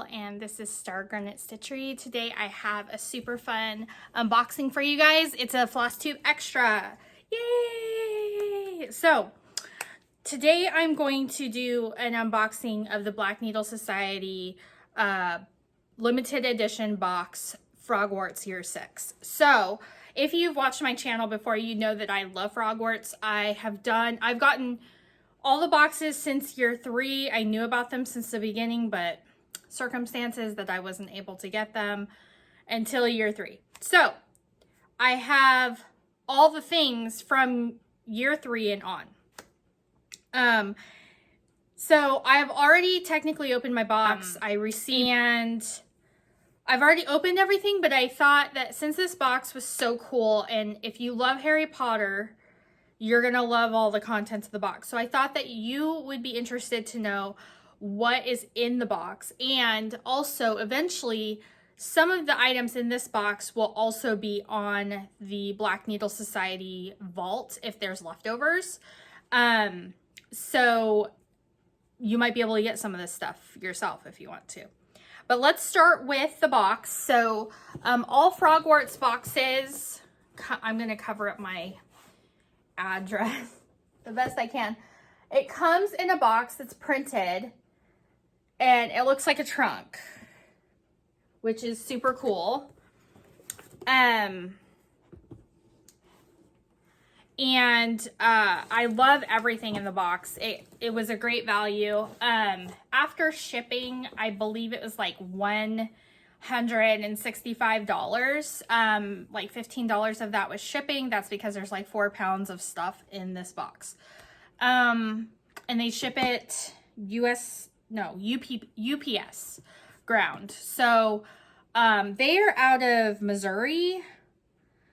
Michelle, and this is Star Garnet Stitchery. Today I have a super fun unboxing for you guys. It's a Flosstube Extra. Yay! So today I'm going to do an unboxing of the Black Needle Society limited edition box, Frogwarts Year 6. So if you've watched my channel before, you know that I love Frogwarts. I've gotten all the boxes since year 3. I knew about them since the beginning, but circumstances that I wasn't able to get them until year 3. So I have all the things from year 3 and on. So I've already technically opened my box. I received, and I've already opened everything, but I thought that since this box was so cool, and if you love Harry Potter, you're gonna love all the contents of the box. So I thought that you would be interested to know what is in the box. And also, eventually, some of the items in this box will also be on the Black Needle Society vault if there's leftovers. So you might be able to get some of this stuff yourself if you want to. But let's start with the box. So all Frogwarts boxes, I'm gonna cover up my address the best I can. It comes in a box that's printed and it looks like a trunk, which is super cool. And I love everything in the box. It was a great value. After shipping, I believe it was like $165. Like $15 of that was shipping. That's because there's like 4 pounds of stuff in this box. And they ship it UPS ground. So they are out of Missouri.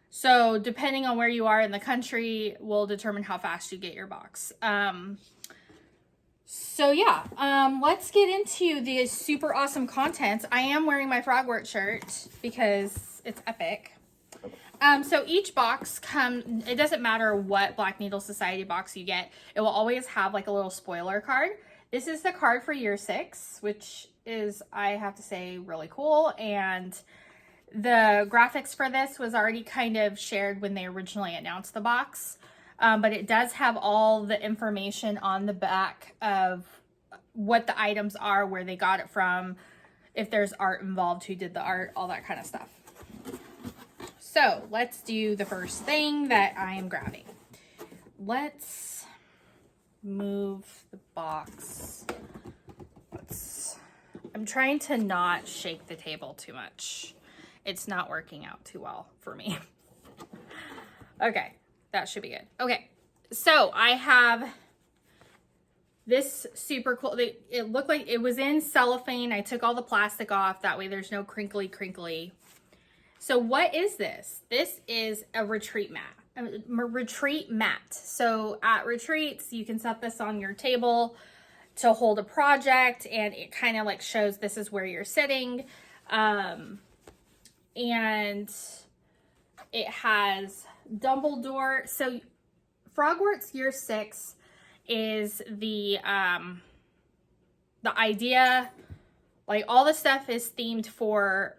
So depending on where you are in the country will determine how fast you get your box. So yeah, let's get into the super awesome contents. I am wearing my Frogwart shirt because it's epic. So each box it doesn't matter what Black Needle Society box you get, it will always have like a little spoiler card. This is the card for year 6, which is, I have to say, really cool. And the graphics for this was already kind of shared when they originally announced the box. But it does have all the information on the back of what the items are, where they got it from, if there's art involved, who did the art, all that kind of stuff. So let's do the first thing that I am grabbing. Let's move the box. I'm trying to not shake the table too much. It's not working out too well for me. Okay. That should be good. Okay, so I have this super cool, it looked like it was in cellophane. I took all the plastic off. That way there's no crinkly. So what is this? This is a retreat mat. So at retreats, you can set this on your table to hold a project, and it kind of like shows this is where you're sitting. And it has Dumbledore. So Frogwarts Year 6 is the idea, like all the stuff is themed for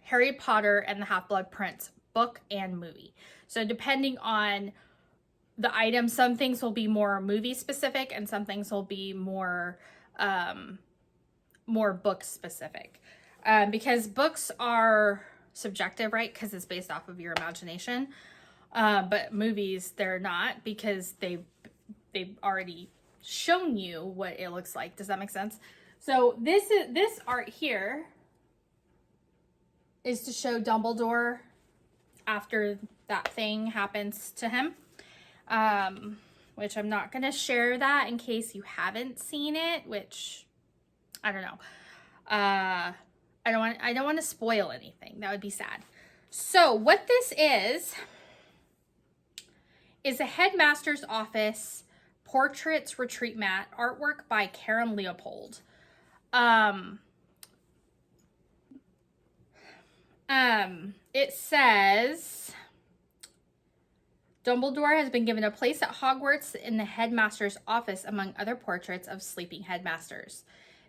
Harry Potter and the Half-Blood Prince book and movie. So depending on the item, some things will be more movie specific and some things will be more book specific, because books are subjective, right? Because it's based off of your imagination. But movies, they're not, because they've already shown you what it looks like. Does that make sense? So this art here is to show Dumbledore after that thing happens to him. Which I'm not going to share that in case you haven't seen it, which I don't know. I don't want to spoil anything. That would be sad. So what this is a Headmaster's Office Portraits Retreat Mat, artwork by Karen Leopold. It says, Dumbledore has been given a place at Hogwarts in the headmaster's office among other portraits of sleeping headmasters.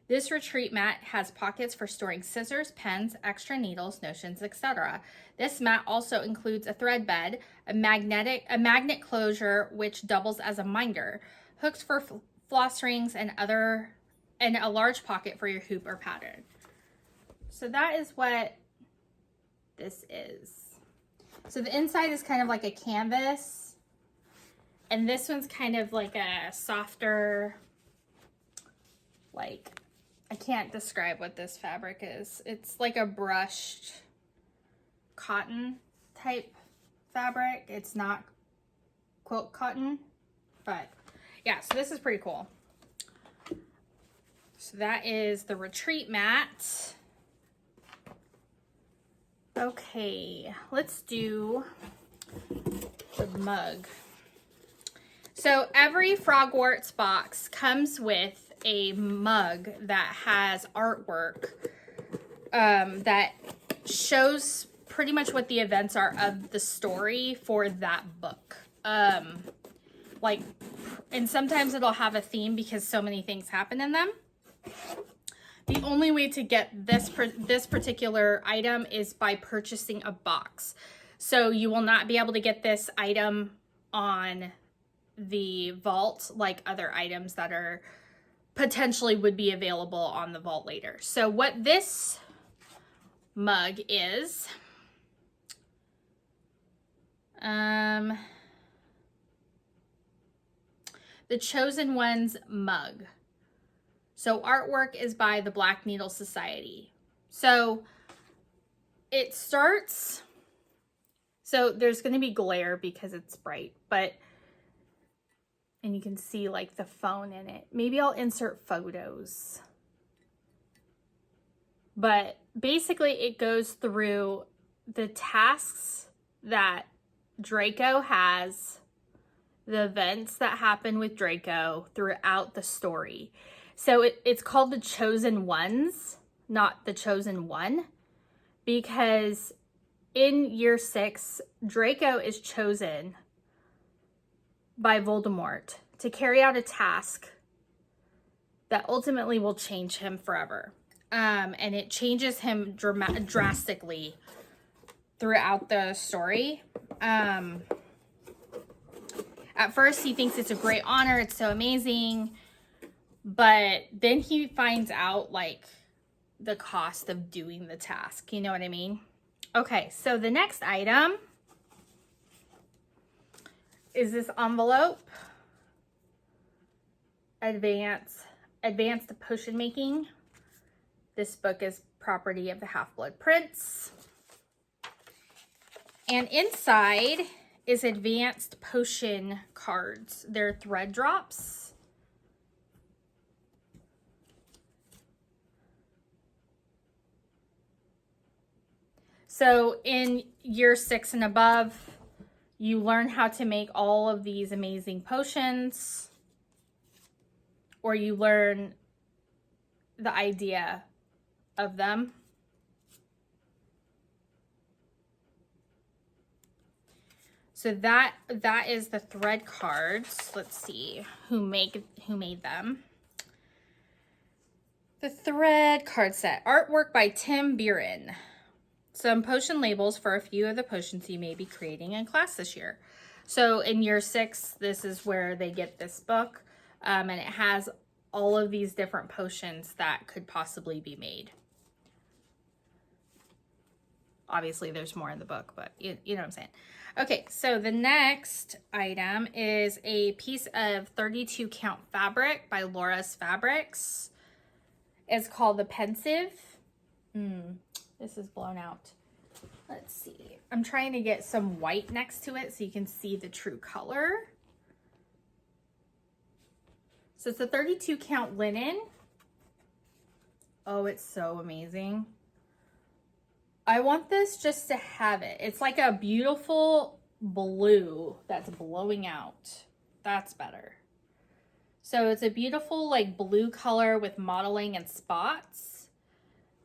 This retreat mat has pockets for storing scissors, pens, extra needles, notions, etc. This mat also includes a thread bed, a magnet closure which doubles as a minder, hooks for floss rings, and a large pocket for your hoop or pattern. So that is what this is. So the inside is kind of like a canvas, and this one's kind of like a softer, like, I can't describe what this fabric is. It's like a brushed cotton type fabric. It's not quilt cotton, but yeah, so this is pretty cool. So that is the retreat mat. Okay, let's do the mug. So every Frogwarts box comes with a mug that has artwork that shows pretty much what the events are of the story for that book. Like, and sometimes it'll have a theme because so many things happen in them. The only way to get this particular item is by purchasing a box. So you will not be able to get this item on the vault like other items that are potentially would be available on the vault later. So what this mug is, the Chosen Ones mug. So artwork is by the Black Needle Society. So it starts, so there's going to be glare because it's bright, but, and you can see like the phone in it. Maybe I'll insert photos. But basically it goes through the tasks that Draco has, the events that happen with Draco throughout the story. So it's called the Chosen Ones, not the Chosen One, because in year 6, Draco is chosen by Voldemort to carry out a task that ultimately will change him forever. And it changes him drastically throughout the story. At first, he thinks it's a great honor. It's so amazing. But then he finds out, like, the cost of doing the task. You know what I mean? Okay, so the next item is this envelope. Advanced Potion Making. This book is property of the Half-Blood Prince. And inside is advanced potion cards. They're thread drops. So in year 6 and above, you learn how to make all of these amazing potions, or you learn the idea of them. So that is the thread cards. Let's see who made them. The thread card set, artwork by Tim Buren. Some potion labels for a few of the potions you may be creating in class this year. So in year 6, this is where they get this book, and it has all of these different potions that could possibly be made. Obviously, there's more in the book, but you know what I'm saying. Okay, so the next item is a piece of 32 count fabric by Laura's Fabrics. It's called the Pensive. This is blown out. Let's see. I'm trying to get some white next to it so you can see the true color. So it's a 32 count linen. Oh, it's so amazing. I want this just to have it. It's like a beautiful blue that's blowing out. That's better. So it's a beautiful like blue color with mottling and spots.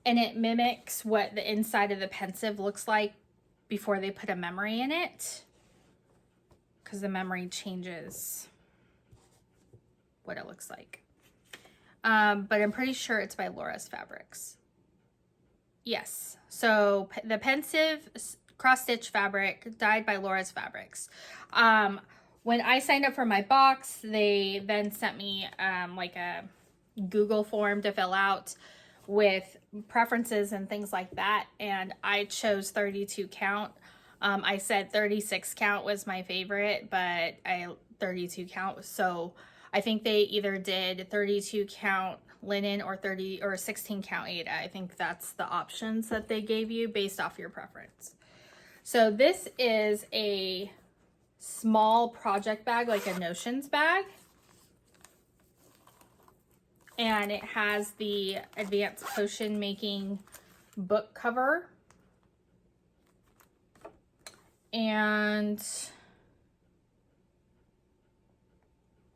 And it mimics what the inside of the Pensive looks like before they put a memory in it. Because the memory changes what it looks like. but I'm pretty sure it's by Laura's Fabrics. Yes, so the pensive cross-stitch fabric dyed by Laura's Fabrics. When I signed up for my box, they then sent me like a Google form to fill out with preferences and things like that, and I chose 32 count. I said 36 count was my favorite, but 32 count, so I think they either did 32 count linen or 16 count Aida. I think that's the options that they gave you based off your preference. So this is a small project bag, like a notions bag. And it has the advanced potion making book cover. And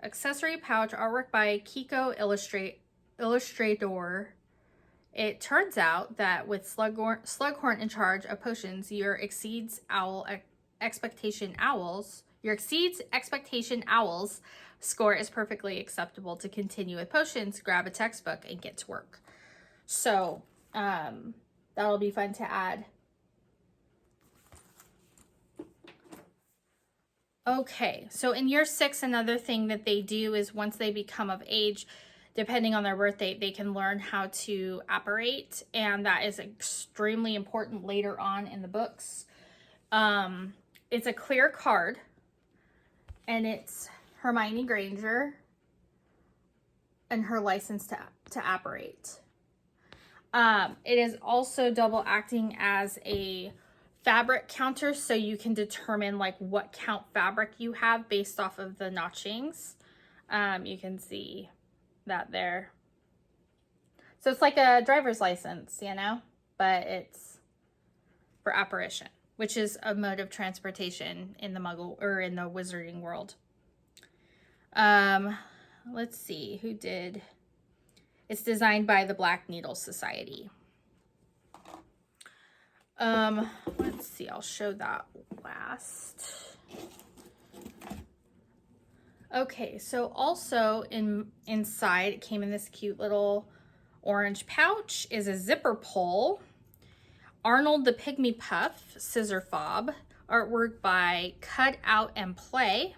accessory pouch, artwork by Kiko Illustrator. It turns out that with Slughorn in charge of potions, your exceeds expectation owls score is perfectly acceptable to continue with potions. Grab a textbook and get to work. So that'll be fun to add. Okay, so in year 6, another thing that they do is once they become of age, depending on their birth date, they can learn how to apparate, and that is extremely important later on in the books. It's a clear card, and it's Hermione Granger and her license to apparate. It is also double acting as a fabric counter, so you can determine like what count fabric you have based off of the notchings. You can see that there. So it's like a driver's license, you know, but it's for apparition, which is a mode of transportation in the Muggle or in the wizarding world. Let's see who did. It's designed by the Black Needle Society. Let's see, I'll show that last. Okay, so also inside, it came in this cute little orange pouch, is a zipper pull. Arnold the Pygmy Puff scissor fob, artwork by Cut Out and Play.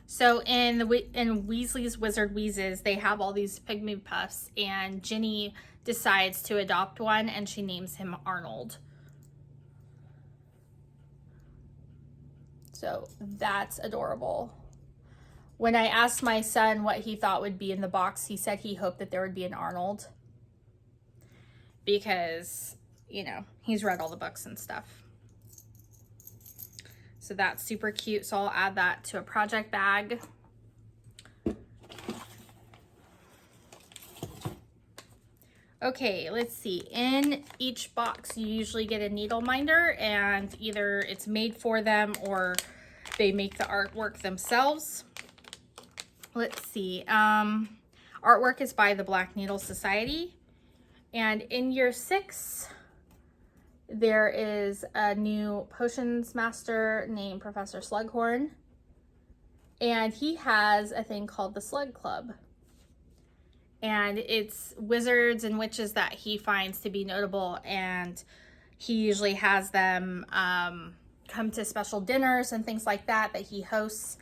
So in Weasley's Wizard Wheezes, they have all these pygmy puffs, and Ginny decides to adopt one, and she names him Arnold. So that's adorable. When I asked my son what he thought would be in the box, he said he hoped that there would be an Arnold, because, you know, he's read all the books and stuff. So that's super cute. So I'll add that to a project bag. Okay, let's see. In each box, you usually get a needle minder, and either it's made for them or they make the artwork themselves. Let's see. Artwork is by the Black Needle Society. And in year 6, there is a new potions master named Professor Slughorn, and he has a thing called the Slug Club, and it's wizards and witches that he finds to be notable, and he usually has them come to special dinners and things like that he hosts.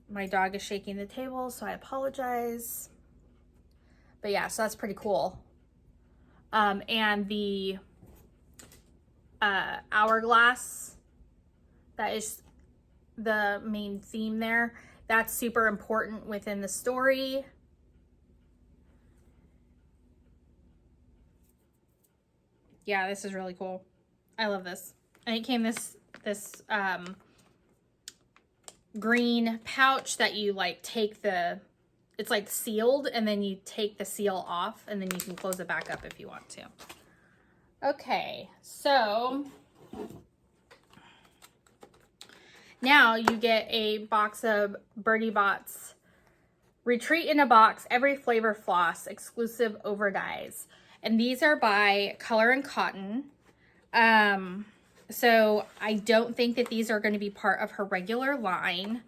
My dog is shaking the table, so I apologize, but yeah, so that's pretty cool. And the hourglass, that is the main theme there. That's super important within the story. Yeah, this is really cool. I love this. And it came this green pouch that you like take it's like sealed, and then you take the seal off, and then you can close it back up if you want to. Okay, so now you get a box of Birdie Bots Retreat in a Box Every Flavor Floss exclusive overdyes, and these are by Color and Cotton. So I don't think that these are going to be part of her regular line,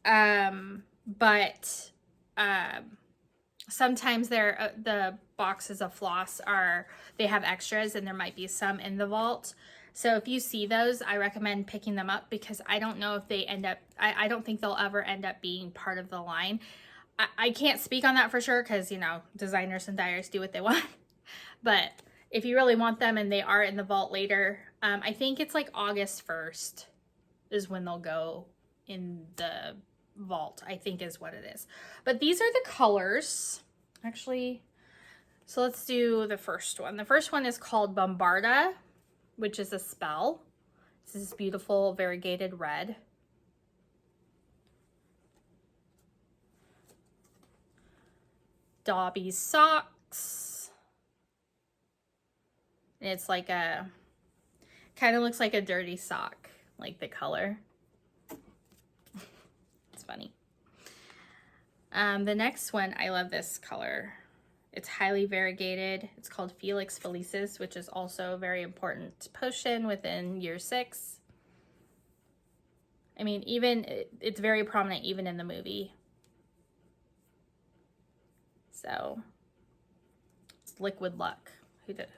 but sometimes they're, the boxes of floss they have extras, and there might be some in the vault. So if you see those, I recommend picking them up, because I don't know if they end up, I don't think they'll ever end up being part of the line. I can't speak on that for sure, because, you know, designers and dyers do what they want. But if you really want them and they are in the vault later, I think it's like August 1st is when they'll go in the vault, I think is what it is. But these are the colors, actually. So let's do the first one. The first one is called Bombarda, which is a spell. This is beautiful variegated red. Dobby socks. And it's like a, kind of looks like a dirty sock, like the color. It's funny. The next one, I love this color. It's highly variegated. It's called Felix Felicis, which is also a very important potion within year 6. I mean, it's very prominent even in the movie. So, it's liquid luck.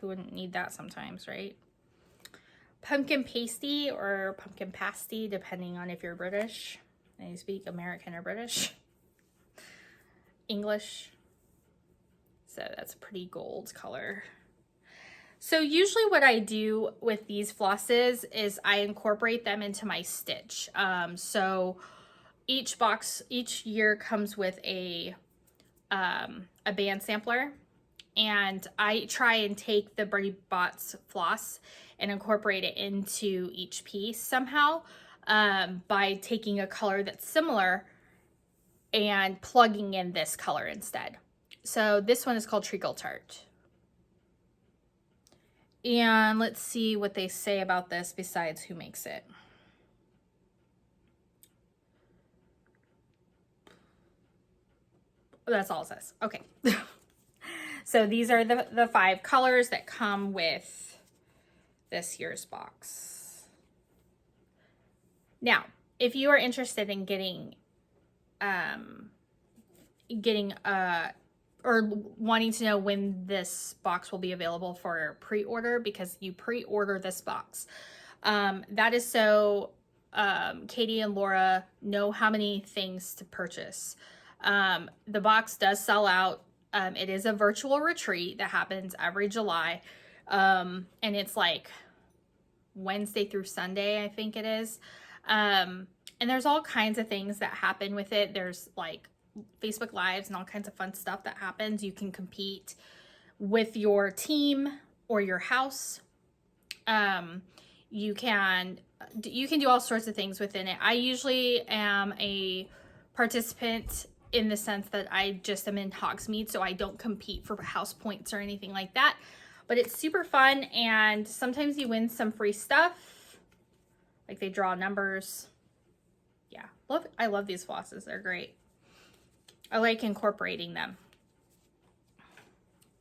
Who wouldn't need that sometimes, right? Pumpkin pasty or pumpkin pasty, depending on if you're British and you speak American or British. English. So that's a pretty gold color. So usually what I do with these flosses is I incorporate them into my stitch. So each year comes with a band sampler, and I try and take the Birdie Bots floss and incorporate it into each piece somehow, by taking a color that's similar and plugging in this color instead. So this one is called Treacle Tart. And let's see what they say about this besides who makes it. That's all it says. Okay. So these are the 5 colors that come with this year's box. Now, if you are interested in getting or wanting to know when this box will be available for pre-order, because you pre-order this box, that is so Katie and Laura know how many things to purchase. The box does sell out. It is a virtual retreat that happens every July, and it's like Wednesday through Sunday, I think it is. And there's all kinds of things that happen with it. There's like Facebook Lives and all kinds of fun stuff that happens. You can compete with your team or your house. You can do all sorts of things within it. I usually am a participant in the sense that I just am in Hogsmeade, so I don't compete for house points or anything like that. But it's super fun, and sometimes you win some free stuff. Like they draw numbers. Yeah, I love these flosses. They're great. I like incorporating them.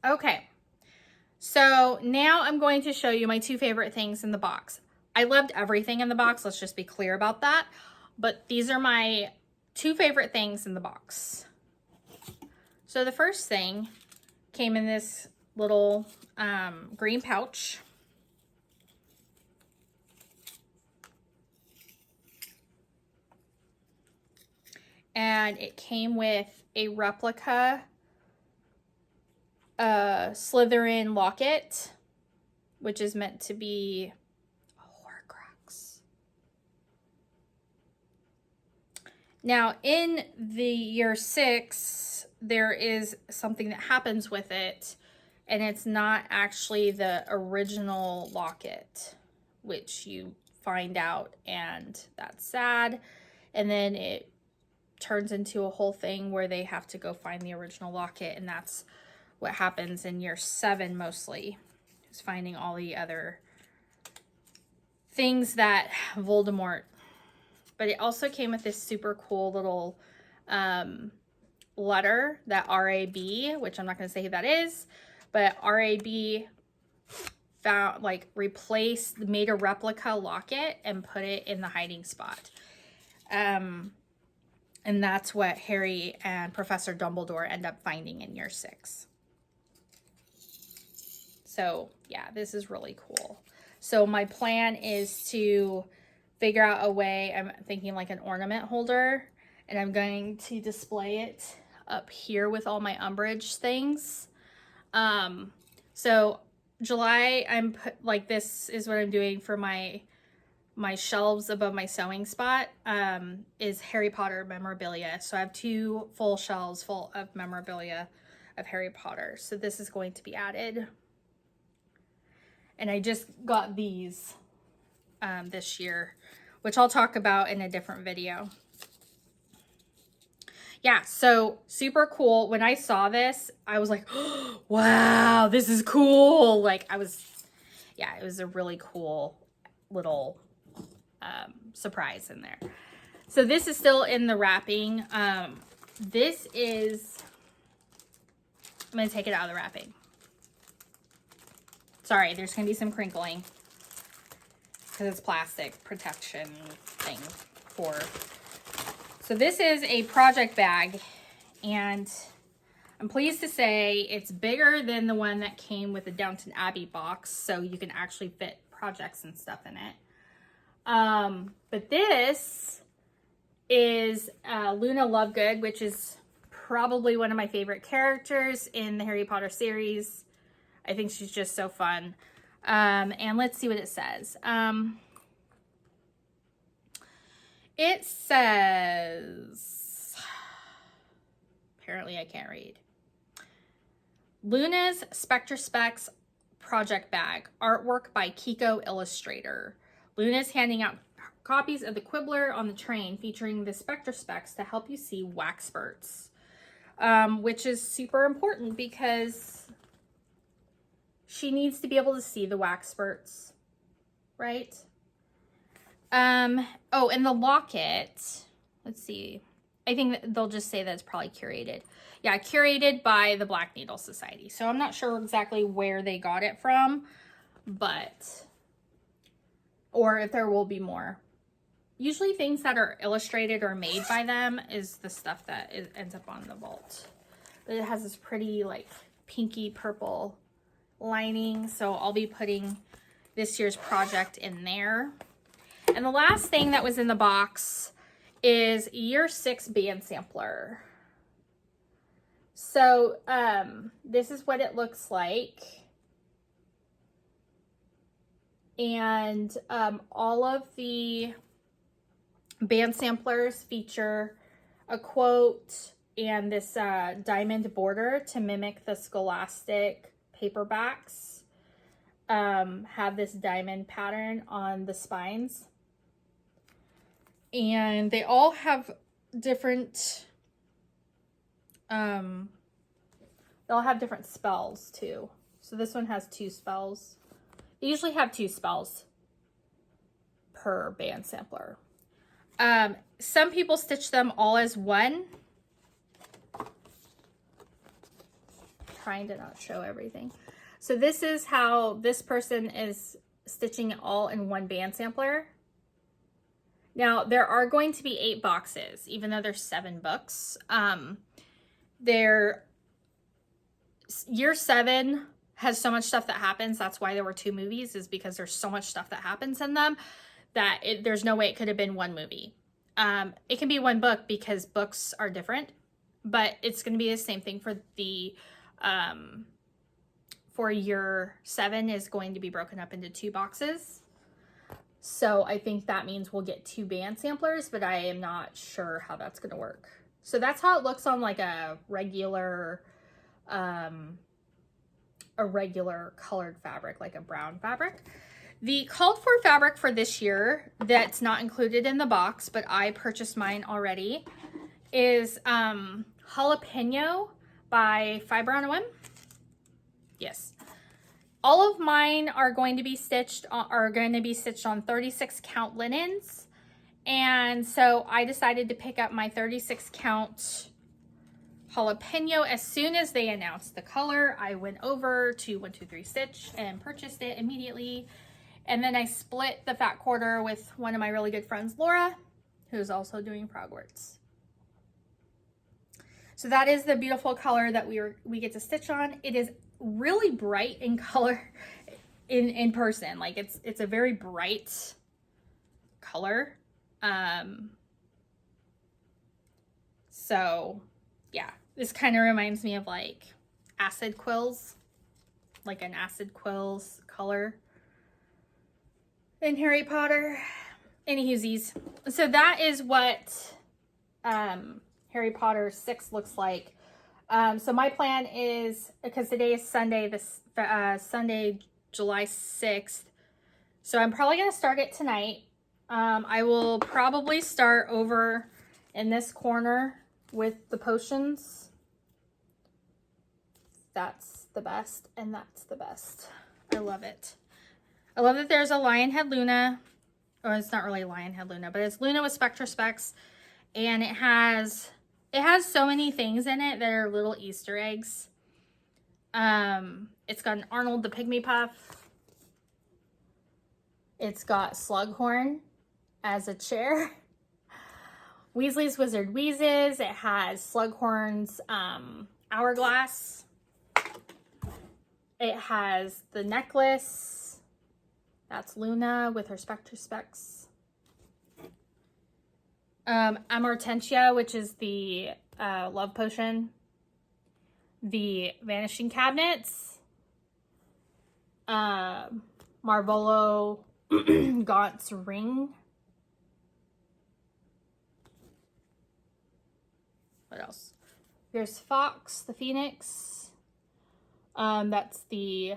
Okay, so now I'm going to show you my 2 favorite things in the box. I loved everything in the box, let's just be clear about that. But these are my 2 favorite things in the box. So the first thing came in this little green pouch. And it came with a replica Slytherin locket, which is meant to be a Horcrux. Now, in the year 6, there is something that happens with it, and it's not actually the original locket, which you find out, and that's sad. And then it turns into a whole thing where they have to go find the original locket, and that's what happens in year 7 mostly, is finding all the other things that Voldemort. But it also came with this super cool little letter that RAB, which I'm not going to say who that is, but RAB found, like, made a replica locket and put it in the hiding spot. And And that's what Harry and Professor Dumbledore end up finding in year 6. So yeah, this is really cool. So my plan is to figure out a way, I'm thinking like an ornament holder, and I'm going to display it up here with all my umbrage things. So July, like, this is what I'm doing for my shelves above my sewing spot, is Harry Potter memorabilia. So I have 2 full shelves full of memorabilia of Harry Potter. So this is going to be added. And I just got these this year, which I'll talk about in a different video. Yeah, so super cool. When I saw this, I was like, oh, wow, this is cool. Like, yeah, it was a really cool little surprise in there. So this is still in the wrapping. This is, I'm going to take it out of the wrapping. Sorry, there's going to be some crinkling because it's plastic protection thing for. So this is a project bag, and I'm pleased to say it's bigger than the one that came with the Downton Abbey box, so you can actually fit projects and stuff in it. But this is Luna Lovegood, which is probably one of my favorite characters in the Harry Potter series. I think she's just so fun. And let's see what it says. It says, apparently I can't read. Luna's Spectre Specs project bag, artwork by Kiko Illustrator. Luna's handing out copies of the Quibbler on the train featuring the Spectre Specs to help you see wax spurts, which is super important because she needs to be able to see the wax spurts, right? Oh, and the locket, let's see. I think that they'll just say that it's probably curated. Yeah, curated by the Black Needle Society. So I'm not sure exactly where they got it from, but, or if there will be more. Usually things that are illustrated or made by them is the stuff that ends up on the vault. But it has this pretty, like, pinky purple lining, so I'll be putting this year's project in there. And the last thing that was in the box is year 6 band sampler. So this is what it looks like, and all of the band samplers feature a quote and this diamond border to mimic the Scholastic paperbacks. Have this diamond pattern on the spines, and they all have different they'll have different spells too. So this one has 2 spells. They usually have 2 spells per band sampler. Some people stitch them all as one. Trying to not show everything. So this is how this person is stitching it all in one band sampler. Now, there are going to be 8 boxes, even though there's 7 books. Year 7 has so much stuff that happens. That's why there were 2 movies, is because there's so much stuff that happens in them that there's no way it could have been 1 movie. It can be 1 book because books are different, but it's going to be the same thing for the for year 7 is going to be broken up into 2 boxes. So I think that means we'll get 2 band samplers, but I am not sure how that's going to work. So that's how it looks on like a regular colored fabric, like a brown fabric. The called for fabric for this year that's not included in the box, but I purchased mine already, is Jalapeno by Fiber on a Whim. Yes. All of mine are going to be stitched on 36 count linens. And so I decided to pick up my 36 count jalapeno as soon as they announced the color. I went over to 123 Stitch and purchased it immediately. And then I split the fat quarter with one of my really good friends, Laura, who's also doing Frogwarts. So that is the beautiful color that we get to stitch on. It is really bright in color in person. Like it's a very bright color. So yeah, this kind of reminds me of like acid quills, like an acid quills color in Harry Potter. Anywhoosies. So that is what Harry Potter 6 looks like. So my plan is, because today is Sunday, Sunday, July 6th. So I'm probably going to start it tonight. I will probably start over in this corner with the potions. That's the best, and that's the best. I love it. I love that there's a Lionhead Luna. Or it's not really Lionhead Luna, but it's Luna with Spectra Specs. And it has so many things in it that are little Easter eggs. It's got an Arnold the Pygmy Puff. It's got Slughorn as a chair. Weasley's Wizard Wheezes. It has Slughorn's hourglass. It has the necklace. That's Luna with her Spectra Specs. Amortentia, which is the love potion. The vanishing cabinets. Marvolo Gaunt's ring. What else? Here's Fox, the Phoenix. That's the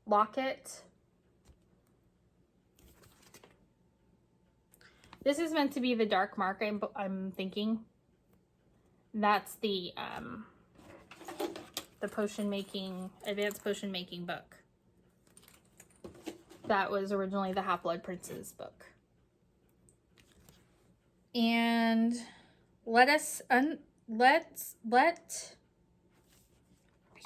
locket. This is meant to be the dark mark, I'm thinking. That's the potion making, advanced potion making book. That was originally the Half-Blood Prince's book. And I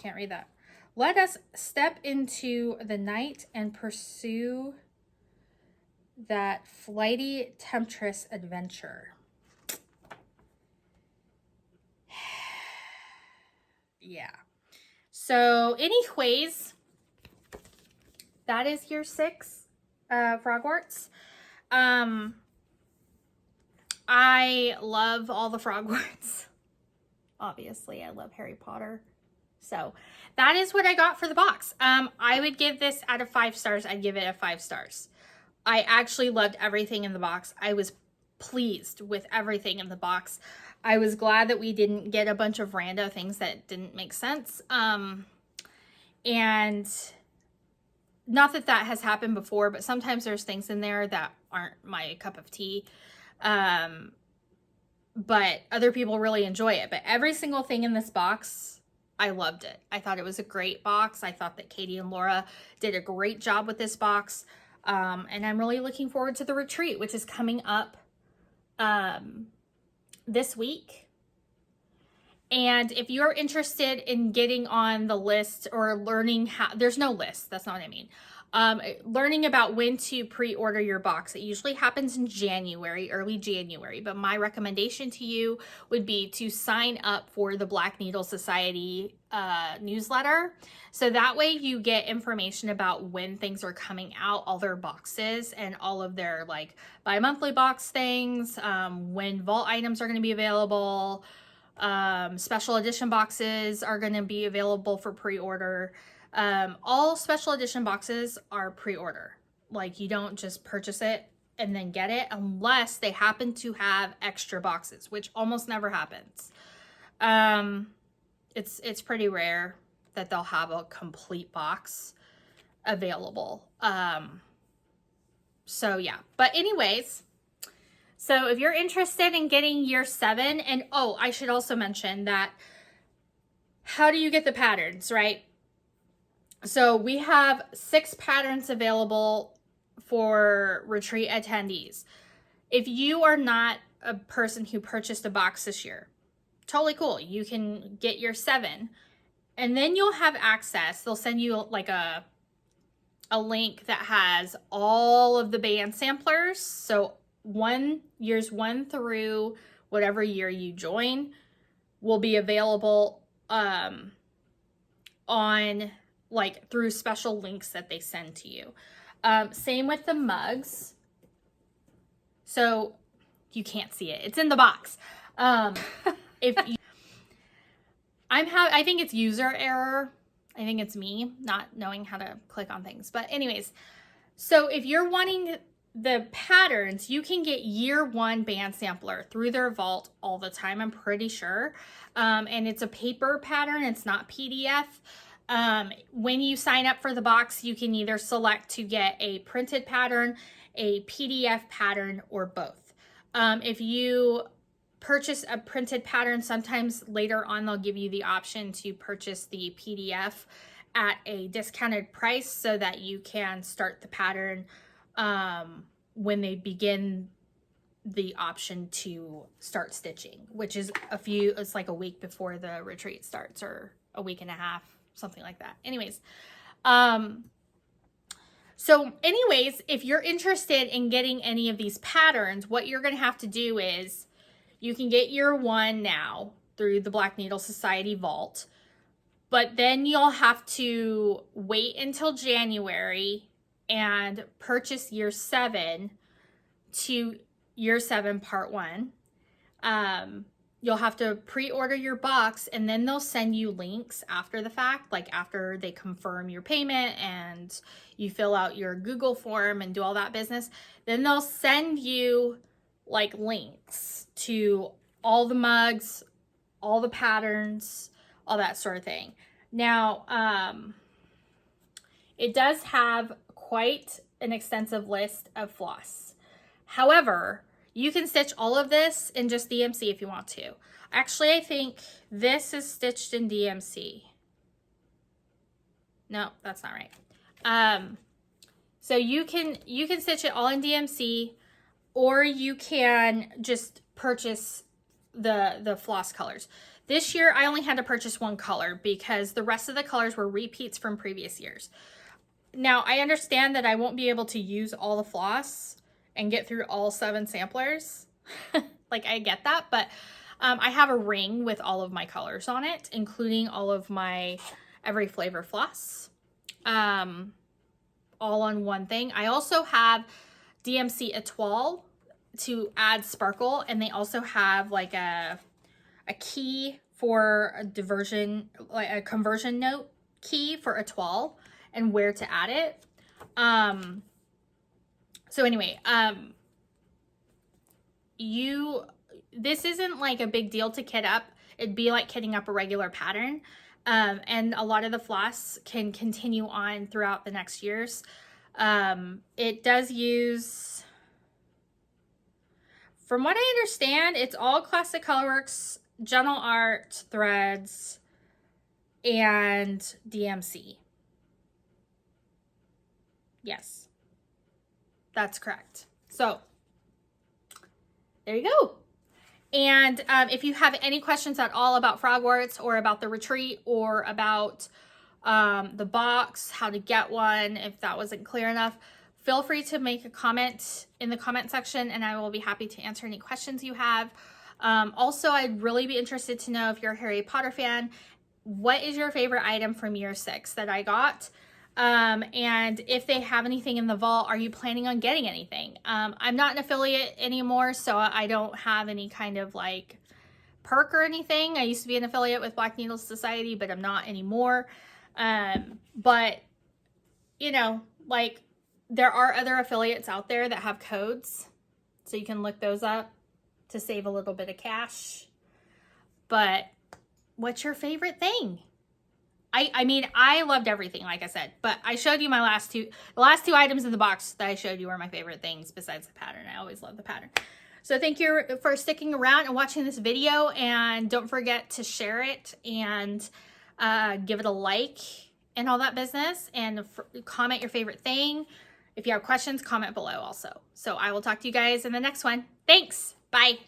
can't read that. Let us step into the night and pursue that flighty temptress adventure. Yeah. So anyways, that is year 6, Frogwarts. I love all the Frogwarts. Obviously, I love Harry Potter. So that is what I got for the box. I would give this out of 5 stars. I'd give it a 5 stars. I actually loved everything in the box. I was pleased with everything in the box. I was glad that we didn't get a bunch of rando things that didn't make sense. And not that that has happened before, but sometimes there's things in there that aren't my cup of tea. But other people really enjoy it. But every single thing in this box, I loved it. I thought it was a great box. I thought that Katie and Laura did a great job with this box. And I'm really looking forward to the retreat, which is coming up this week. And if you're interested in getting on the list or learning how, there's no list, that's not what I mean. Learning about when to pre-order your box. It usually happens in January, early January, but my recommendation to you would be to sign up for the Black Needle Society newsletter. So that way you get information about when things are coming out, all their boxes and all of their like bi-monthly box things, when vault items are going to be available, special edition boxes are going to be available for pre-order. All special edition boxes are pre-order. Like you don't just purchase it and then get it unless they happen to have extra boxes, which almost never happens. It's pretty rare that they'll have a complete box available. So yeah, but anyways, so if you're interested in getting year 7, and oh, I should also mention that how do you get the patterns, right? So we have 6 patterns available for retreat attendees. If you are not a person who purchased a box this year, totally cool. You can get your 7 and then you'll have access. They'll send you like a link that has all of the band samplers. So years 1 through whatever year you join, will be available on like through special links that they send to you. Same with the mugs. So you can't see it. It's in the box. If you, I think it's user error. I think it's me not knowing how to click on things. But anyways, so if you're wanting the patterns, you can get year 1 band sampler through their vault all the time, I'm pretty sure. And it's a paper pattern. It's not PDF. When you sign up for the box, you can either select to get a printed pattern, a PDF pattern, or both. If you purchase a printed pattern, sometimes later on they'll give you the option to purchase the PDF at a discounted price so that you can start the pattern when they begin the option to start stitching, which is it's like a week before the retreat starts, or a week and a half, something like that. Anyways, if you're interested in getting any of these patterns, what you're going to have to do is you can get year 1 now through the Black Needle Society vault, but then you'll have to wait until January and purchase year 7 to year 7 part 1. You'll have to pre-order your box, and then they'll send you links after the fact, like after they confirm your payment and you fill out your Google form and do all that business. Then they'll send you like links to all the mugs, all the patterns, all that sort of thing. Now, it does have quite an extensive list of floss. However, you can stitch all of this in just DMC if you want to. Actually, I think this is stitched in DMC. No, that's not right. So you can stitch it all in DMC, or you can just purchase the floss colors. This year, I only had to purchase 1 color because the rest of the colors were repeats from previous years. Now, I understand that I won't be able to use all the floss and get through all 7 samplers. Like, I get that, but I have a ring with all of my colors on it, including all of my every flavor floss, all on one thing. I also have DMC Etoile to add sparkle, and they also have like a key for a diversion, like a conversion note key for Etoile and where to add it. So anyway, this isn't like a big deal to kit up. It'd be like kitting up a regular pattern. And a lot of the floss can continue on throughout the next years. It does use, from what I understand, it's all Classic Colorworks, Gentle Art, threads, and DMC. Yes, that's correct. So there you go. And if you have any questions at all about Frogwarts or about the retreat or about the box, how to get one, if that wasn't clear enough, feel free to make a comment in the comment section and I will be happy to answer any questions you have. Also, I'd really be interested to know, if you're a Harry Potter fan, what is your favorite item from year 6 that I got? And if they have anything in the vault, are you planning on getting anything? I'm not an affiliate anymore, so I don't have any kind of like perk or anything. I used to be an affiliate with Black Needle Society, but I'm not anymore. But you know, like, there are other affiliates out there that have codes, so you can look those up to save a little bit of cash. But what's your favorite thing? I mean, I loved everything, like I said, but I showed you my the last two items in the box that I showed you were my favorite things besides the pattern. I always love the pattern. So thank you for sticking around and watching this video, and don't forget to share it and give it a like and all that business, and comment your favorite thing. If you have questions, comment below also. So I will talk to you guys in the next one. Thanks. Bye.